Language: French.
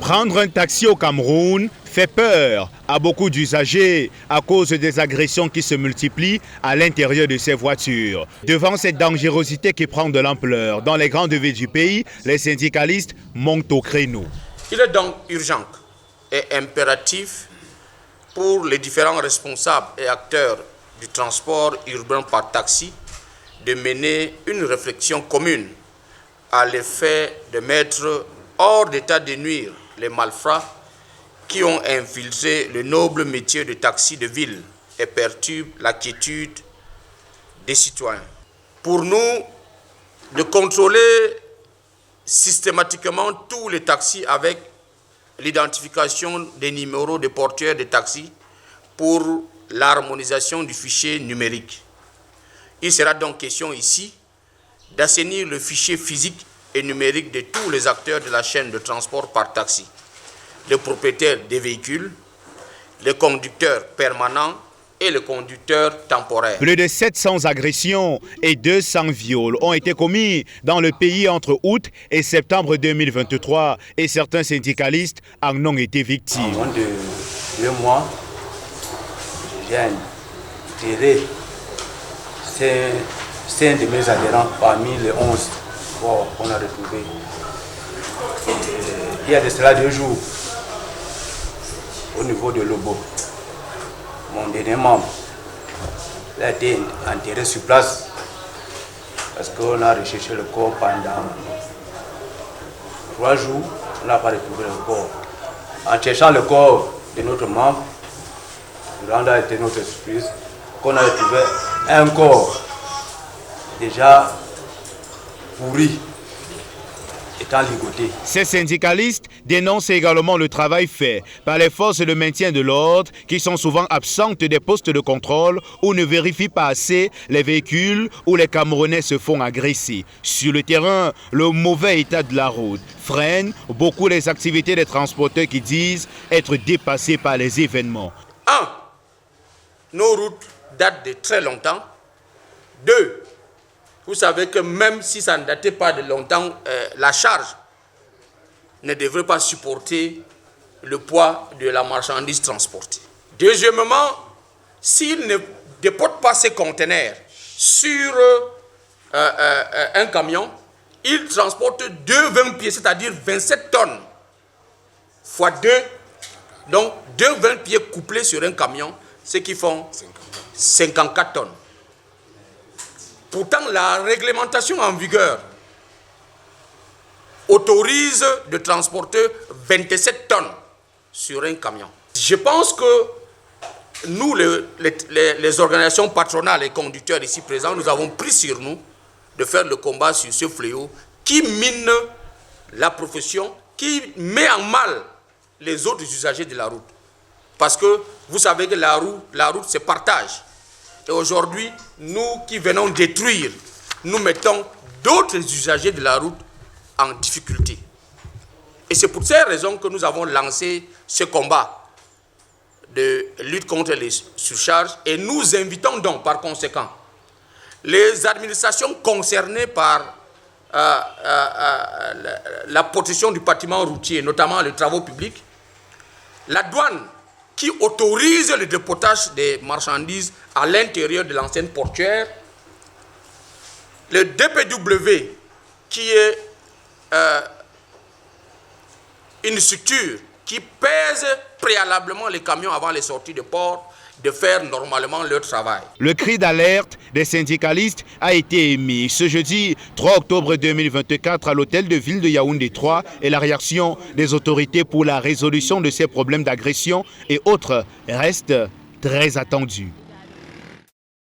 Prendre un taxi au Cameroun fait peur à beaucoup d'usagers à cause des agressions qui se multiplient à l'intérieur de ces voitures. Devant cette dangerosité qui prend de l'ampleur dans les grandes villes du pays, les syndicalistes montent au créneau. Il est donc urgent et impératif pour les différents responsables et acteurs du transport urbain par taxi de mener une réflexion commune à l'effet de mettre hors d'état de nuire les malfrats qui ont infiltré le noble métier de taxi de ville et perturbent la quiétude des citoyens. Pour nous, de contrôler systématiquement tous les taxis avec l'identification des numéros de porteurs de taxis pour l'harmonisation du fichier numérique. Il sera donc question ici d'assainir le fichier physique et numérique de tous les acteurs de la chaîne de transport par taxi, les propriétaires des véhicules, les conducteurs permanents et les conducteurs temporaires. Plus de 700 agressions et 200 viols ont été commis dans le pays entre août et septembre 2023 et certains syndicalistes en ont été victimes. En moins de 2 mois, j'ai tiré 5 de mes adhérents parmi les 11 qu'on a retrouvés. Il y a de cela 2 jours, au niveau de Lobo, mon dernier membre a été enterré sur place parce qu'on a recherché le corps pendant 3 jours, on n'a pas retrouvé le corps. En cherchant le corps de notre membre, grande a été notre surprise qu'on a retrouvé un corps déjà pourri, étant ligoté. Ces syndicalistes dénoncent également le travail fait par les forces de maintien de l'ordre qui sont souvent absentes des postes de contrôle ou ne vérifient pas assez les véhicules où les Camerounais se font agresser. Sur le terrain, le mauvais état de la route freine beaucoup les activités des transporteurs qui disent être dépassés par les événements. 1. Nos routes datent de très longtemps. 2. Vous savez que même si ça ne datait pas de longtemps, la charge ne devrait pas supporter le poids de la marchandise transportée. Deuxièmement, s'il ne déporte pas ses conteneurs sur un camion, il transporte 2 20 pieds, c'est-à-dire 27 tonnes fois 2. Donc 2 20 pieds couplés sur un camion, ce qui font 54 tonnes. Pourtant, la réglementation en vigueur autorise de transporter 27 tonnes sur un camion. Je pense que nous, les organisations patronales et conducteurs ici présents, nous avons pris sur nous de faire le combat sur ce fléau qui mine la profession, qui met en mal les autres usagers de la route. Parce que vous savez que la route se partage. Et aujourd'hui, nous qui venons détruire, nous mettons d'autres usagers de la route en difficulté. Et c'est pour ces raisons que nous avons lancé ce combat de lutte contre les surcharges. Et nous invitons donc par conséquent les administrations concernées par la protection du bâtiment routier, notamment les travaux publics, la douane qui autorise le déportage des marchandises à l'intérieur de l'ancienne portuaire, le DPW qui est une structure qui pèse préalablement les camions avant les sorties de port, de faire normalement leur travail. Le cri d'alerte des syndicalistes a été émis ce jeudi 3 octobre 2024 à l'hôtel de ville de Yaoundé 3 et la réaction des autorités pour la résolution de ces problèmes d'agression et autres reste très attendue.